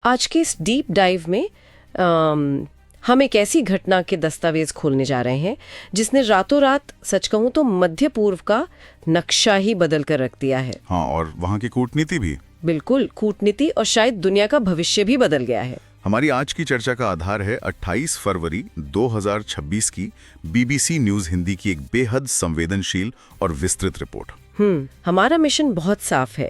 आज के इस डीप डाइव में हम एक ऐसी घटना के दस्तावेज खोलने जा रहे हैं जिसने रातों रात, सच कहूं तो, मध्य पूर्व का नक्शा ही बदल कर रख दिया है। हाँ, और वहाँ की कूटनीति भी। बिल्कुल, कूटनीति और शायद दुनिया का भविष्य भी बदल गया है। हमारी आज की चर्चा का आधार है 28 फरवरी 2026 की BBC न्यूज हिंदी की एक बेहद संवेदनशील और विस्तृत रिपोर्ट। हमारा मिशन बहुत साफ है।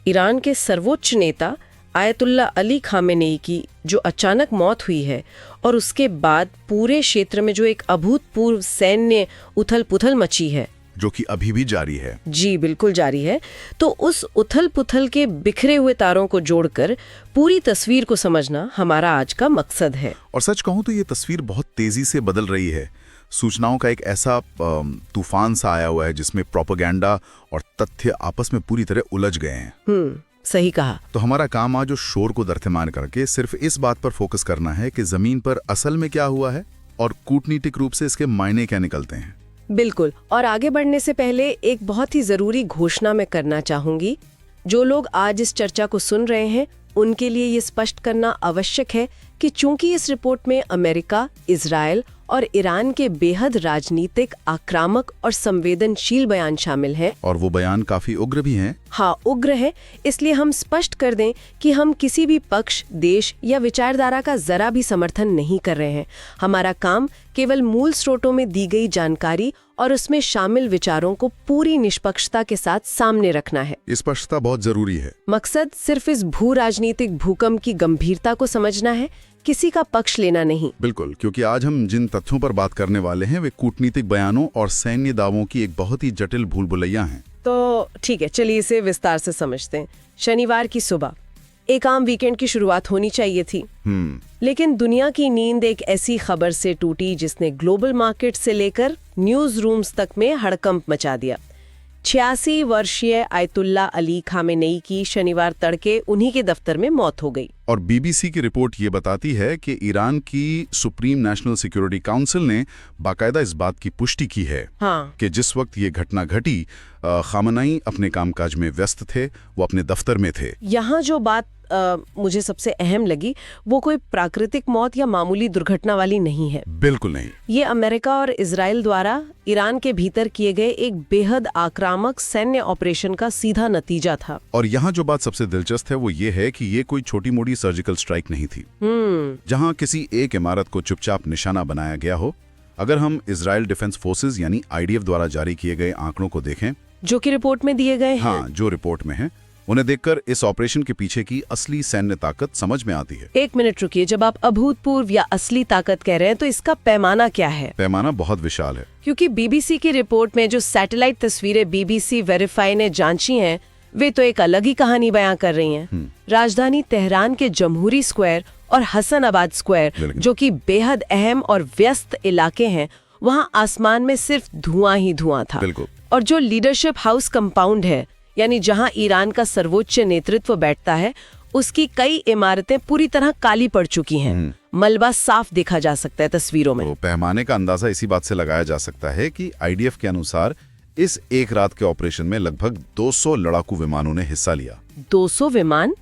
ईरान के सर्वोच्च नेता आयतुल्ला अली खामेनेई की जो अचानक मौत हुई है और उसके बाद पूरे क्षेत्र में जो एक अभूतपूर्व सैन्य उथल पुथल मची है, जो कि अभी भी जारी है। जी बिल्कुल जारी है। तो उस उथल पुथल के बिखरे हुए तारों को जोड़कर पूरी तस्वीर को समझना हमारा आज का मकसद है। और सच कहूं तो ये तस्वीर बहुत तेजी से बदल रही है। सूचनाओं का एक ऐसा तूफान सा आया हुआ है जिसमें प्रोपेगेंडा और तथ्य आपस में पूरी तरह उलझ गए हैं। सही कहा। तो हमारा काम आज उस शोर को दरकिनार करके सिर्फ इस बात पर फोकस करना है कि जमीन पर असल में क्या हुआ है और कूटनीतिक रूप से इसके मायने क्या निकलते हैं। बिल्कुल। और आगे बढ़ने से पहले एक बहुत ही जरूरी घोषणा मैं करना चाहूंगी। जो लोग आज इस चर्चा को सुन रहे हैं उनके लिए ये स्पष्ट करना आवश्यक है कि चूंकि इस रिपोर्ट में अमेरिका, इजराइल और ईरान के बेहद राजनीतिक, आक्रामक और संवेदनशील बयान शामिल हैं, और वो बयान काफी उग्र भी हैं। हाँ, उग्र है। इसलिए हम स्पष्ट कर दें कि हम किसी भी पक्ष, देश या विचारधारा का जरा भी समर्थन नहीं कर रहे हैं। हमारा काम केवल मूल स्रोतों में दी गई जानकारी और उसमें शामिल विचारों को पूरी निष्पक्षता के साथ सामने रखना है। स्पष्टता बहुत जरूरी है। मकसद सिर्फ इस भू राजनीतिक भूकंप की गंभीरता को समझना है, किसी का पक्ष लेना नहीं। बिल्कुल, क्योंकि आज हम जिन तथ्यों पर बात करने वाले हैं वे कूटनीतिक बयानों और सैन्य दावों की एक बहुत ही जटिल भूल भुलैया हैं। तो ठीक है, चलिए इसे विस्तार से समझते हैं। शनिवार की सुबह एक आम वीकेंड की शुरुआत होनी चाहिए थी, लेकिन दुनिया की नींद एक ऐसी खबर से टूटी जिसने ग्लोबल मार्केट से लेकर न्यूज रूम्स तक में हड़कंप मचा दिया। 86 वर्षीय आयतुल्ला अली खामेनेई की शनिवार तड़के उन्हीं के दफ्तर में मौत हो गई। और BBC की रिपोर्ट ये बताती है कि ईरान की सुप्रीम नेशनल सिक्योरिटी काउंसिल ने बाकायदा इस बात की पुष्टि की है कि जिस वक्त ये घटना घटी, खामेनेई अपने कामकाज में व्यस्त थे, वो अपने दफ्तर में थे। यहाँ जो बात मुझे सबसे अहम लगी वो कोई प्राकृतिक मौत या मामूली दुर्घटना वाली नहीं है। बिल्कुल नहीं। ये अमेरिका और इजराइल द्वारा ईरान के भीतर किए गए एक बेहद आक्रामक सैन्य ऑपरेशन का सीधा नतीजा था। और यहाँ जो बात सबसे दिलचस्प है वो ये है कि ये कोई छोटी मोटी सर्जिकल स्ट्राइक नहीं थी जहाँ किसी एक इमारत को चुपचाप निशाना बनाया गया हो। अगर हम इजराइल डिफेंस फोर्सेज यानी IDF द्वारा जारी किए गए आंकड़ों को देखें, जो कि रिपोर्ट में दिए गए हैं, हाँ, जो रिपोर्ट में है, उन्हें देखकर इस ऑपरेशन के पीछे की असली सैन्य ताकत समझ में आती है। एक मिनट रुकिए, जब आप अभूतपूर्व या असली ताकत कह रहे हैं तो इसका पैमाना क्या है? पैमाना बहुत विशाल है, क्योंकि BBC की रिपोर्ट में जो सैटेलाइट तस्वीरें BBC वेरीफाई ने जांची हैं वे तो एक अलग ही कहानी बयां कर रही हैं। राजधानी तेहरान के जमहूरी स्क्वायर और हसनाबाद स्क्वायर, जो कि बेहद अहम और व्यस्त इलाके हैं, वहाँ आसमान में सिर्फ धुआं ही धुआं था। और जो लीडरशिप हाउस कंपाउंड है, यानी जहां ईरान का सर्वोच्च नेतृत्व बैठता है, उसकी कई इमारतें पूरी तरह काली पड़ चुकी हैं। मलबा साफ देखा जा सकता है तस्वीरों में। तो पैमाने का अंदाजा इसी बात से लगाया जा सकता है कि IDF के अनुसार इस एक रात के ऑपरेशन में लगभग 200 लड़ाकू विमानों ने हिस्सा लिया। 200 विमान?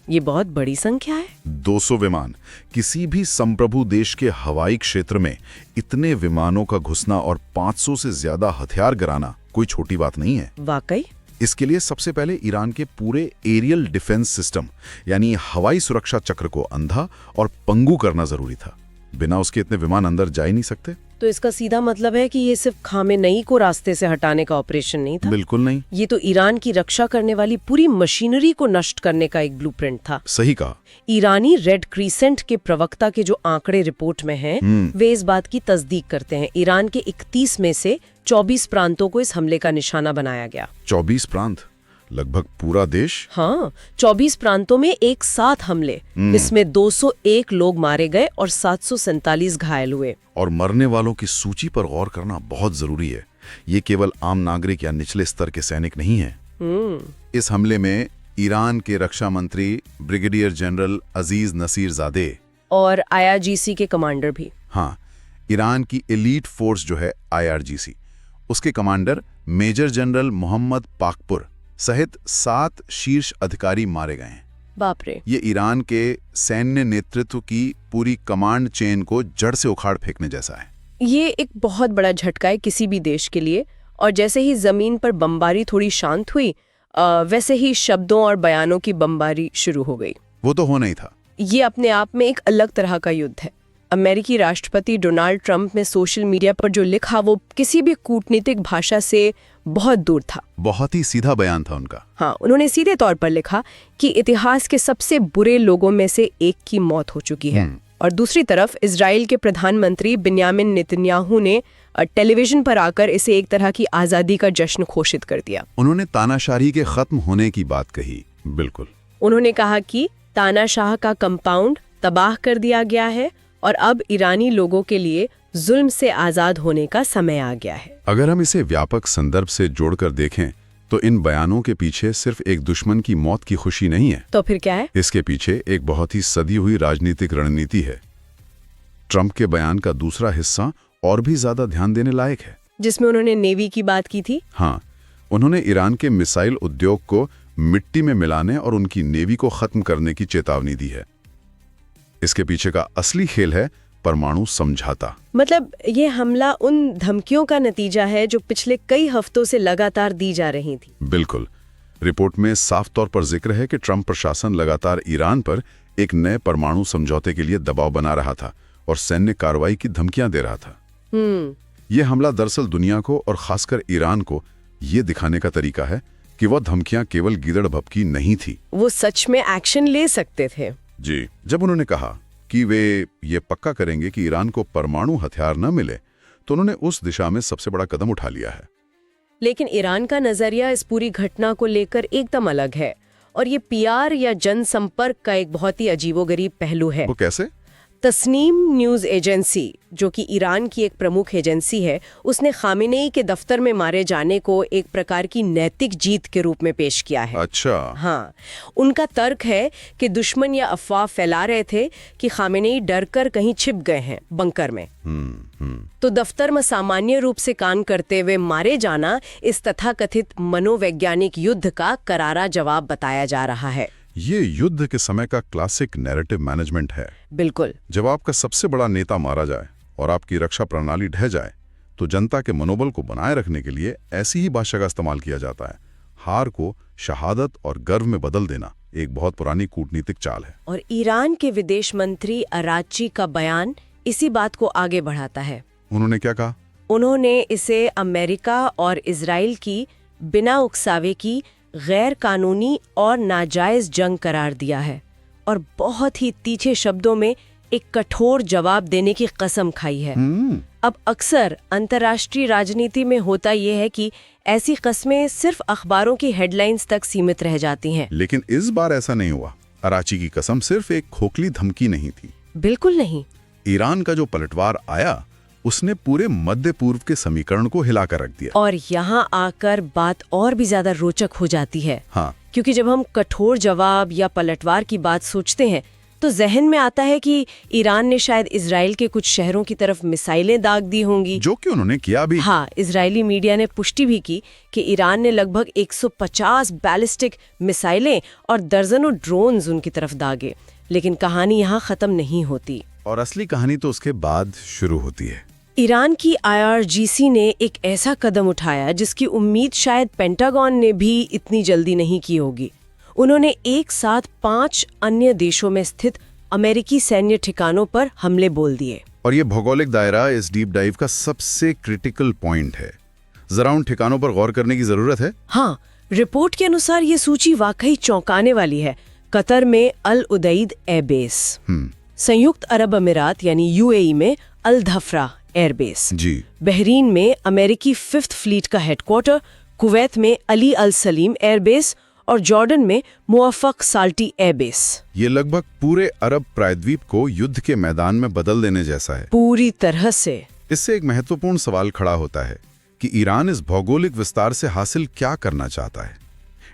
ये बहुत बड़ी संख्या है। 200 विमान। किसी भी संप्रभु देश के हवाई क्षेत्र में इतने विमानों का घुसना और 500 से ज्यादा हथियार गिराना कोई छोटी बात नहीं है। वाकई। इसके लिए सबसे पहले ईरान के पूरे एरियल डिफेंस सिस्टम यानी हवाई सुरक्षा चक्र को अंधा और पंगु करना जरूरी था। बिना उसके इतने विमान अंदर जा ही नहीं सकते। तो इसका सीधा मतलब है कि ये सिर्फ खामेनेई को रास्ते से हटाने का ऑपरेशन नहीं था। बिल्कुल नहीं। ये तो ईरान की रक्षा करने वाली पूरी मशीनरी को नष्ट करने का एक ब्लूप्रिंट था। सही कहा। ईरानी रेड क्रीसेंट के प्रवक्ता के जो आंकड़े रिपोर्ट में हैं, वे इस बात की तस्दीक करते हैं। ईरान के 31 में से 24 प्रांतों को इस हमले का निशाना बनाया गया। 24 प्रांत? लगभग पूरा देश? हाँ, 24 प्रांतों में एक साथ हमले। इसमें 201 लोग मारे गए और 747 घायल हुए। और मरने वालों की सूची पर गौर करना बहुत जरूरी है। ये केवल आम नागरिक या निचले स्तर के सैनिक नहीं है। इस हमले में ईरान के रक्षा मंत्री ब्रिगेडियर जनरल अजीज नसीरजादे और IRGC के कमांडर भी। हाँ, ईरान की एलीट फोर्स जो है IRGC, उसके commander major general Mohammad Pakpour सहित 7 शीर्ष अधिकारी मारे गए हैं। बाप रे। ये ईरान के सैन्य नेतृत्व की पूरी कमांड चेन को जड़ से उखाड़ फेंकने जैसा है। ये एक बहुत बड़ा झटका है किसी भी देश के लिए। और जैसे ही जमीन पर बमबारी थोड़ी शांत हुई, वैसे ही शब्दों और बयानों की बमबारी शुरू हो गई। वो तो होना ही था। ये अपने आप में एक अलग तरह का युद्ध है। अमेरिकी राष्ट्रपति डोनाल्ड ट्रंप ने सोशल मीडिया पर जो लिखा वो किसी भी कूटनीतिक भाषा से बहुत दूर था। बहुत ही सीधा बयान था उनका। हाँ, उन्होंने सीधे तौर पर लिखा कि इतिहास के सबसे बुरे लोगों में से एक की मौत हो चुकी है। और दूसरी तरफ इजराइल के प्रधानमंत्री बिन्यामिन नेतन्याहू ने टेलीविजन पर आकर इसे एक तरह की आज़ादी का जश्न घोषित कर दिया। उन्होंने तानाशाही के खत्म होने की बात कही। बिल्कुल। उन्होंने कहा कि तानाशाह का कंपाउंड तबाह कर दिया गया है और अब ईरानी लोगों के लिए जुल्म से आज़ाद होने का समय आ गया है। अगर हम इसे व्यापक संदर्भ से जोड़कर देखें तो इन बयानों के पीछे सिर्फ एक दुश्मन की मौत की खुशी नहीं है। तो फिर क्या है? इसके पीछे एक बहुत ही सदी हुई राजनीतिक रणनीति है। ट्रंप के बयान का दूसरा हिस्सा और भी ज्यादा ध्यान देने लायक है, जिसमें उन्होंने नेवी की बात की थी। हाँ, उन्होंने ईरान के मिसाइल उद्योग को मिट्टी में मिलाने और उनकी नेवी को खत्म करने की चेतावनी दी है। इसके पीछे का असली खेल है परमाणु समझौता। मतलब ये हमला उन धमकियों का नतीजा है जो पिछले कई हफ्तों से लगातार दी जा रही थी। बिल्कुल। रिपोर्ट में साफ तौर पर जिक्र है कि ट्रंप प्रशासन लगातार ईरान पर एक नए परमाणु समझौते के लिए दबाव बना रहा था और सैन्य कार्रवाई की धमकियां दे रहा था। ये हमला दरअसल दुनिया को और खासकर ईरान को ये दिखाने का तरीका है कि वह धमकियां केवल गीदड़ भभकी नहीं थी, वो सच में एक्शन ले सकते थे। जी। जब उन्होंने कहा कि वे ये पक्का करेंगे कि ईरान को परमाणु हथियार न मिले, तो उन्होंने उस दिशा में सबसे बड़ा कदम उठा लिया है। लेकिन ईरान का नजरिया इस पूरी घटना को लेकर एकदम अलग है और ये पीआर या जनसंपर्क का एक बहुत ही अजीबोगरीब पहलू है। वो कैसे? तस्नीम न्यूज़ एजेंसी, जो कि ईरान की एक प्रमुख एजेंसी है, उसने खामेनेई के दफ्तर में मारे जाने को एक प्रकार की नैतिक जीत के रूप में पेश किया है। अच्छा। हाँ, उनका तर्क है कि दुश्मन या अफवाह फैला रहे थे कि खामेनेई डरकर कहीं छिप गए हैं बंकर में। तो दफ्तर में सामान्य रूप से काम करते हुए मारे जाना इस तथाकथित मनोवैज्ञानिक युद्ध का करारा जवाब बताया जा रहा है। ये युद्ध के समय का क्लासिक नैरेटिव मैनेजमेंट है। बिल्कुल। जब आपका सबसे बड़ा नेता मारा जाए और आपकी रक्षा प्रणाली ढह जाए, तो जनता के मनोबल को बनाए रखने के लिए ऐसी ही भाषा का इस्तेमाल किया जाता है। हार को शहादत और गर्व में बदल देना एक बहुत पुरानी कूटनीतिक चाल है। और ईरान के विदेश मंत्री अराची का बयान इसी बात को आगे बढ़ाता है। उन्होंने क्या कहा? उन्होंने इसे अमेरिका और इजराइल की बिना उकसावे की गैर कानूनी और नाजायज जंग करार दिया है और बहुत ही तीखे शब्दों में एक कठोर जवाब देने की कसम खाई है। अब अक्सर अंतर्राष्ट्रीय राजनीति में होता यह है कि ऐसी कस्में सिर्फ अखबारों की हेडलाइंस तक सीमित रह जाती हैं। लेकिन इस बार ऐसा नहीं हुआ। अराची की कसम सिर्फ एक खोखली धमकी नहीं थी। बिल्कुल नहीं। ईरान का जो पलटवार आया, उसने पूरे मध्य पूर्व के समीकरण को हिलाकर रख दिया। और यहाँ आकर बात और भी ज्यादा रोचक हो जाती है। हाँ। क्योंकि जब हम कठोर जवाब या पलटवार की बात सोचते हैं तो जहन में आता है कि ईरान ने शायद इजराइल के कुछ शहरों की तरफ मिसाइलें दाग दी होंगी, जो कि उन्होंने किया भी। हाँ, इजरायली मीडिया ने पुष्टि भी की कि ईरान ने लगभग 150 बैलिस्टिक मिसाइलें और दर्जनों ड्रोन्स उनकी तरफ दागे। लेकिन कहानी यहाँ खत्म नहीं होती। और असली कहानी तो उसके बाद शुरू होती है। ईरान की IRGC ने एक ऐसा कदम उठाया जिसकी उम्मीद शायद पेंटागन ने भी इतनी जल्दी नहीं की होगी। उन्होंने एक साथ 5 अन्य देशों में स्थित अमेरिकी सैन्य ठिकानों पर हमले बोल दिए। और ये भौगोलिक दायरा इस डीप डाइव का सबसे क्रिटिकल पॉइंट है। जरा उन ठिकानों पर गौर करने की जरूरत है। हाँ, रिपोर्ट के अनुसार ये सूची वाकई चौंकाने वाली है। कतर में अल उदैद एयरबेस, संयुक्त अरब अमीरात यानी UAE में अल धफ्रा एयरबेस, जी, बहरीन में अमेरिकी 5th फ्लीट का हेडक्वार्टर, कुवैत में अली अल सलीम एयरबेस और जॉर्डन में मुअफ़्फ़क़ साल्टी एयरबेस। ये लगभग पूरे अरब प्रायद्वीप को युद्ध के मैदान में बदल देने जैसा है। पूरी तरह से। इससे एक महत्वपूर्ण सवाल खड़ा होता है कि ईरान इस भौगोलिक विस्तार से हासिल क्या करना चाहता है।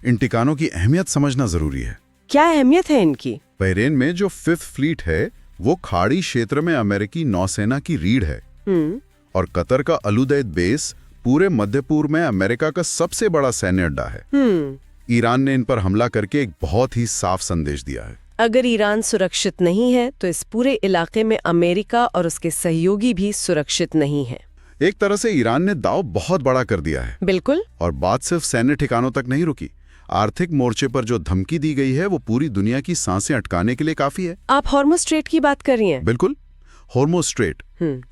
इन ठिकानों की अहमियत समझना जरूरी है। क्या अहमियत है इनकी? बहरीन में जो 5th फ्लीट है वो खाड़ी क्षेत्र में अमेरिकी नौसेना की रीढ़ है। और कतर का अल उदैद बेस पूरे मध्य पूर्व में अमेरिका का सबसे बड़ा सैन्य अड्डा है। ईरान ने इन पर हमला करके एक बहुत ही साफ संदेश दिया है। अगर ईरान सुरक्षित नहीं है तो इस पूरे इलाके में अमेरिका और उसके सहयोगी भी सुरक्षित नहीं है। एक तरह से ईरान ने दाव बहुत बड़ा कर दिया है। बिल्कुल। और बात सिर्फ सैन्य ठिकानों तक नहीं रुकी। आर्थिक मोर्चे पर जो धमकी दी गई है वो पूरी दुनिया की सांसें अटकाने के लिए काफी है। आप हॉर्मुज़ स्ट्रेट की बात कर रही हैं? बिल्कुल, हॉर्मुज़ स्ट्रेट।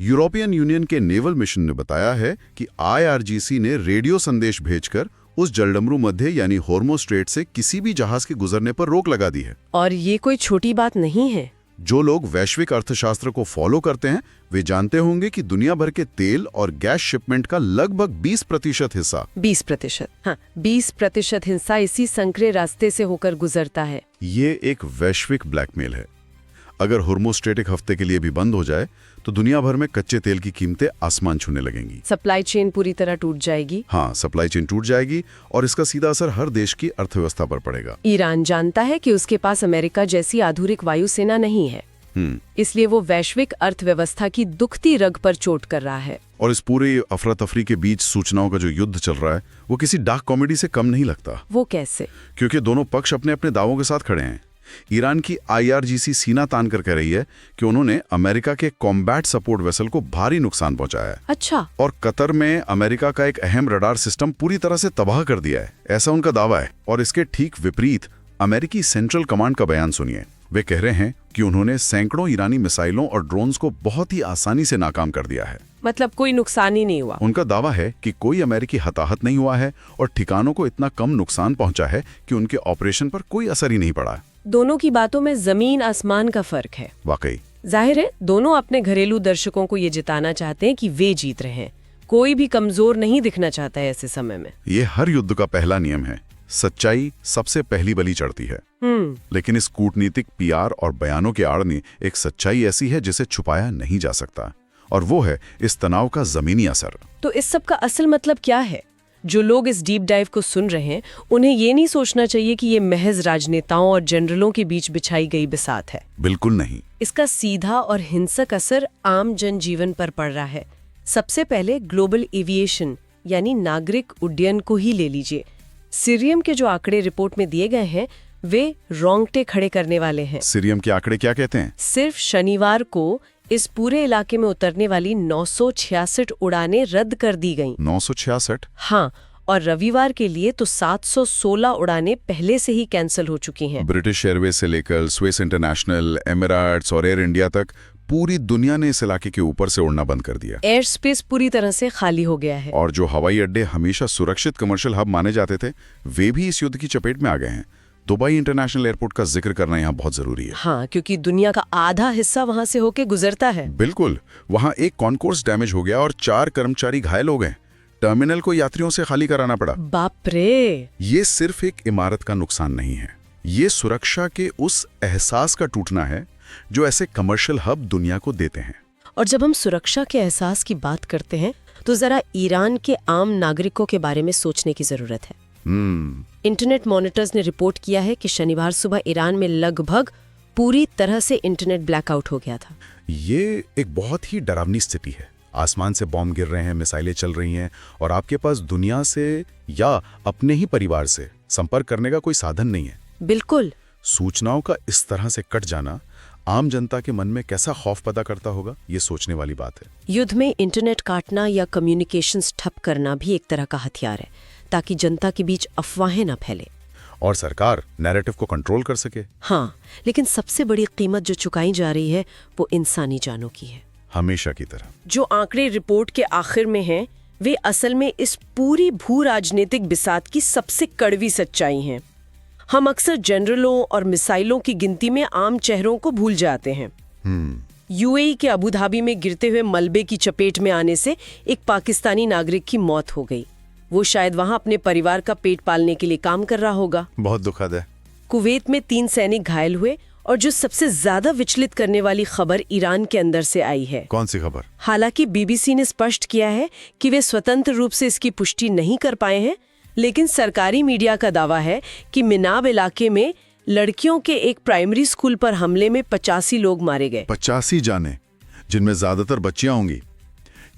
यूरोपियन यूनियन के नेवल मिशन ने बताया है कि IRGC ने रेडियो संदेश भेजकर उस जलडमरू मध्य यानी हॉर्मुज़ स्ट्रेट से किसी भी जहाज के गुजरने पर रोक लगा दी है। और ये कोई छोटी बात नहीं है। जो लोग वैश्विक अर्थशास्त्र को फॉलो करते हैं वे जानते होंगे कि दुनिया भर के तेल और गैस शिपमेंट का लगभग 20% हिस्सा 20%, हाँ 20% हिस्सा इसी संकरे रास्ते से होकर गुजरता है। ये एक वैश्विक ब्लैकमेल है। अगर हॉर्मुज़ स्ट्रेट एक हफ्ते के लिए भी बंद हो जाए तो दुनिया भर में कच्चे तेल की कीमतें आसमान छूने लगेंगी। सप्लाई चेन पूरी तरह टूट जाएगी। हाँ, सप्लाई चेन टूट जाएगी और इसका सीधा असर हर देश की अर्थव्यवस्था पर पड़ेगा। ईरान जानता है कि उसके पास अमेरिका जैसी आधुनिक वायुसेना नहीं है, इसलिए वो वैश्विक अर्थव्यवस्था की दुखती रग पर चोट कर रहा है। और इस पूरे अफरा तफरी के बीच सूचनाओं का जो युद्ध चल रहा है वो किसी डार्क कॉमेडी से कम नहीं लगता। वो कैसे? क्योंकि दोनों पक्ष अपने अपने दावों के साथ खड़े हैं। ईरान की IRGC सीना तान कर कह रही है कि उन्होंने अमेरिका के कॉम्बैट सपोर्ट वेसल को भारी नुकसान पहुंचाया है। अच्छा। और कतर में अमेरिका का एक अहम रडार सिस्टम पूरी तरह से तबाह कर दिया है, ऐसा उनका दावा है। और इसके ठीक विपरीत अमेरिकी सेंट्रल कमांड का बयान सुनिए। वे कह रहे हैं कि उन्होंने सैकड़ों ईरानी मिसाइलों और ड्रोन्स को बहुत ही आसानी से नाकाम कर दिया है। मतलब कोई नुकसान ही नहीं हुआ। उनका दावा है कि कोई अमेरिकी हताहत नहीं हुआ है और ठिकानों को इतना कम नुकसान पहुंचा है कि उनके ऑपरेशन पर कोई असर ही नहीं पड़ा। दोनों की बातों में जमीन आसमान का फर्क है। वाकई जाहिर है दोनों अपने घरेलू दर्शकों को ये जिताना चाहते हैं कि वे जीत रहे हैं। कोई भी कमजोर नहीं दिखना चाहता है ऐसे समय में। ये हर युद्ध का पहला नियम है, सच्चाई सबसे पहली बलि चढ़ती है। लेकिन इस कूटनीतिक PR और बयानों के आड़ में एक सच्चाई ऐसी है जिसे छुपाया नहीं जा सकता, और वो है इस तनाव का जमीनी असर। तो इस सब का असल मतलब क्या है? जो लोग इस डीप डाइव को सुन रहे हैं उन्हें ये नहीं सोचना चाहिए कि ये महज राजनेताओं और जनरलों के बीच बिछाई गई बिसात है। बिल्कुल नहीं। इसका सीधा और हिंसक असर आम जनजीवन पर पड़ रहा है। सबसे पहले ग्लोबल एविएशन यानी नागरिक उड्डयन को ही ले लीजिए। सीरियम के जो आंकड़े रिपोर्ट में दिए गए हैं वे रोंगटे खड़े करने वाले हैं। सीरियम के आंकड़े क्या कहते हैं? सिर्फ शनिवार को इस पूरे इलाके में उतरने वाली 966 उड़ानें रद्द कर दी गईं। 966? हाँ, और रविवार के लिए तो 716 उड़ानें पहले से ही कैंसिल हो चुकी हैं। ब्रिटिश एयरवेज से लेकर स्विस इंटरनेशनल, एमिरेट्स और एयर इंडिया तक पूरी दुनिया ने इस इलाके के ऊपर से उड़ना बंद कर दिया। एयर स्पेस पूरी तरह से खाली हो गया है। और जो हवाई अड्डे हमेशा सुरक्षित कमर्शियल हब माने जाते थे वे भी इस युद्ध की चपेट में आ गए हैं। दुबई इंटरनेशनल एयरपोर्ट का जिक्र करना यहाँ बहुत जरूरी है। हाँ, क्योंकि दुनिया का आधा हिस्सा वहाँ से होके गुजरता है। बिल्कुल। वहाँ एक कॉन्कोर्स डैमेज हो गया और 4 कर्मचारी घायल हो गए। टर्मिनल को यात्रियों से खाली कराना पड़ा। बाप रे! ये सिर्फ एक इमारत का नुकसान नहीं है, ये सुरक्षा के उस एहसास का टूटना है जो ऐसे कमर्शियल हब दुनिया को देते हैं। और जब हम सुरक्षा के एहसास की बात करते हैं तो जरा ईरान के आम नागरिकों के बारे में सोचने की जरूरत है। इंटरनेट मॉनिटर्स ने रिपोर्ट किया है कि शनिवार सुबह ईरान में लगभग पूरी तरह से इंटरनेट ब्लैकआउट हो गया था। ये एक बहुत ही डरावनी स्थिति है। आसमान से बॉम्ब गिर रहे हैं, मिसाइलें चल रही हैं और आपके पास दुनिया से या अपने ही परिवार से संपर्क करने का कोई साधन नहीं है। बिल्कुल। सूचनाओं का इस तरह से कट जाना आम जनता के मन में कैसा खौफ पैदा करता होगा, ये सोचने वाली बात है। युद्ध में इंटरनेट काटना या कम्युनिकेशंस ठप करना भी एक तरह का हथियार है ताकि जनता के बीच अफवाहें न फैले और सरकार नैरेटिव को कंट्रोल कर सके। हाँ, लेकिन सबसे बड़ी कीमत जो चुकाई जा रही है वो इंसानी जानों की है। हमेशा की तरह। जो आंकड़े रिपोर्ट के आखिर में हैं, वे असल में इस पूरी भू राजनीतिक बिसात की सबसे कड़वी सच्चाई हैं। हम अक्सर जनरलों और मिसाइलों की गिनती में आम चेहरों को भूल जाते हैं। UAE के अबू धाबी में गिरते हुए मलबे की चपेट में आने से एक पाकिस्तानी नागरिक की मौत हो गई। वो शायद वहां अपने परिवार का पेट पालने के लिए काम कर रहा होगा। बहुत दुखद है। कुवैत में 3 सैनिक घायल हुए और जो सबसे ज्यादा विचलित करने वाली खबर ईरान के अंदर से आई है। कौन सी खबर? हालांकि BBC ने स्पष्ट किया है कि वे स्वतंत्र रूप से इसकी पुष्टि नहीं कर पाए हैं, लेकिन सरकारी मीडिया का दावा है कि मिनाब इलाके में लड़कियों के एक प्राइमरी स्कूल पर हमले में 85 लोग मारे गए। 85 जाने, जिनमें ज्यादातर बच्चियां होंगी।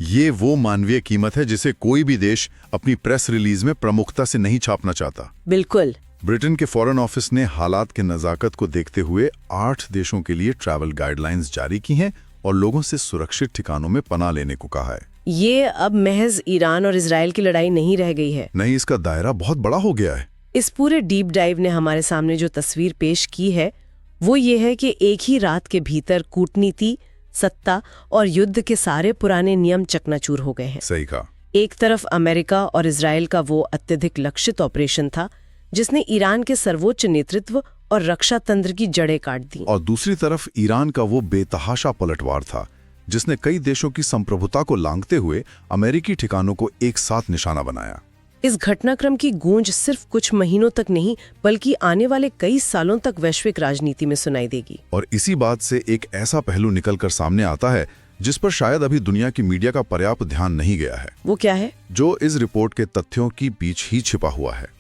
ये वो मानवीय कीमत है जिसे कोई भी देश अपनी प्रेस रिलीज में प्रमुखता से नहीं छापना चाहता। बिल्कुल। ब्रिटेन के फॉरेन ऑफिस ने हालात के नज़ाकत को देखते हुए 8 देशों के लिए ट्रैवल गाइडलाइंस जारी की हैं और लोगों से सुरक्षित ठिकानों में पनाह लेने को कहा है। ये अब महज ईरान और इजराइल की लड़ाई नहीं रह गई है। नहीं, इसका दायरा बहुत बड़ा हो गया है। इस पूरे डीप डाइव ने हमारे सामने जो तस्वीर पेश की है वो ये है कि एक ही रात के भीतर कूटनीति, सत्ता और युद्ध के सारे पुराने नियम चकनाचूर हो गए हैं। सही कहा। एक तरफ अमेरिका और इजराइल का वो अत्यधिक लक्षित ऑपरेशन था जिसने ईरान के सर्वोच्च नेतृत्व और रक्षा तंत्र की जड़ें काट दी, और दूसरी तरफ ईरान का वो बेतहाशा पलटवार था जिसने कई देशों की संप्रभुता को लांघते हुए अमेरिकी ठिकानों को एक साथ निशाना बनाया। इस घटनाक्रम की गूंज सिर्फ कुछ महीनों तक नहीं बल्कि आने वाले कई सालों तक वैश्विक राजनीति में सुनाई देगी। और इसी बात से एक ऐसा पहलू निकलकर सामने आता है जिस पर शायद अभी दुनिया की मीडिया का पर्याप्त ध्यान नहीं गया है। वो क्या है? जो इस रिपोर्ट के तथ्यों की बीच ही छिपा हुआ है।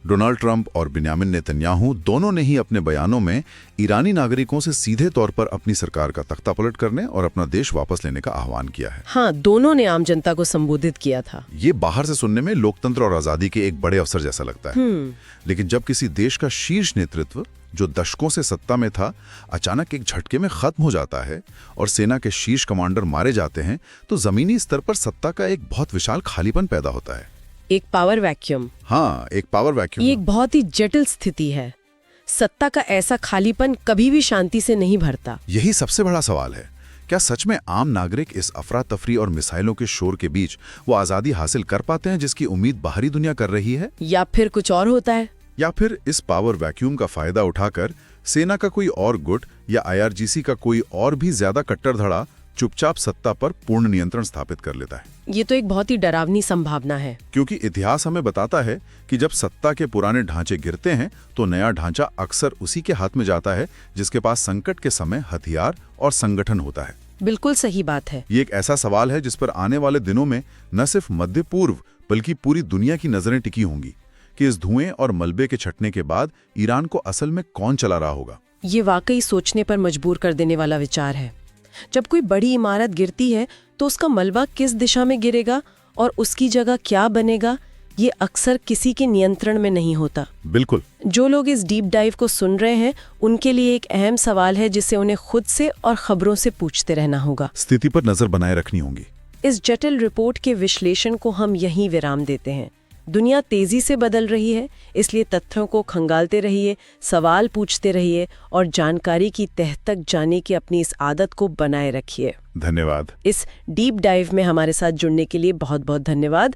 डोनाल्ड ट्रंप और बेंजामिन नेतन्याहू दोनों ने ही अपने बयानों में ईरानी नागरिकों से सीधे तौर पर अपनी सरकार का तख्तापलट करने और अपना देश वापस लेने का आह्वान किया है। हाँ, दोनों ने आम जनता को संबोधित किया था। ये बाहर से सुनने में लोकतंत्र और आजादी के एक बड़े अवसर जैसा लगता है, लेकिन जब किसी देश का शीर्ष नेतृत्व जो दशकों से सत्ता में था अचानक एक झटके में खत्म हो जाता है और सेना के शीर्ष कमांडर मारे जाते हैं, तो जमीनी स्तर पर सत्ता का एक बहुत विशाल खालीपन पैदा होता है। एक पावर वैक्यूम। हाँ, एक पावर वैक्यूम। ये एक बहुत ही जटिल स्थिति है। सत्ता का ऐसा खालीपन कभी भी शांति से नहीं भरता। यही सबसे बड़ा सवाल है। क्या सच में आम नागरिक इस अफरा तफरी और मिसाइलों के शोर के बीच वो आजादी हासिल कर पाते हैं जिसकी उम्मीद बाहरी दुनिया कर रही है, या फिर कुछ और होता है? या फिर इस पावर वैक्यूम का फायदा उठाकर सेना का कोई और गुट या IRGC का कोई और भी ज्यादा कट्टर धड़ा चुपचाप सत्ता पर पूर्ण नियंत्रण स्थापित कर लेता है? ये तो एक बहुत ही डरावनी संभावना है, क्योंकि इतिहास हमें बताता है कि जब सत्ता के पुराने ढांचे गिरते हैं तो नया ढांचा अक्सर उसी के हाथ में जाता है जिसके पास संकट के समय हथियार और संगठन होता है। बिल्कुल सही बात है। ये एक ऐसा सवाल है जिस पर आने वाले दिनों में न सिर्फ मध्य पूर्व बल्कि पूरी दुनिया की नजरें टिकी होंगी कि इस धुएं और मलबे के छटने के बाद ईरान को असल में कौन चला रहा होगा। ये वाकई सोचने पर मजबूर कर देने वाला विचार है। जब कोई बड़ी इमारत गिरती है तो उसका मलबा किस दिशा में गिरेगा और उसकी जगह क्या बनेगा, ये अक्सर किसी के नियंत्रण में नहीं होता। बिल्कुल। जो लोग इस डीप डाइव को सुन रहे हैं उनके लिए एक अहम सवाल है जिसे उन्हें खुद से और खबरों से पूछते रहना होगा। स्थिति पर नजर बनाए रखनी होगी। इस जटिल रिपोर्ट के विश्लेषण को हम यहीं विराम देते हैं। दुनिया तेजी से बदल रही है, इसलिए तथ्यों को खंगालते रहिए, सवाल पूछते रहिए और जानकारी की तह तक जाने की अपनी इस आदत को बनाए रखिए। धन्यवाद। इस डीप डाइव में हमारे साथ जुड़ने के लिए बहुत बहुत धन्यवाद।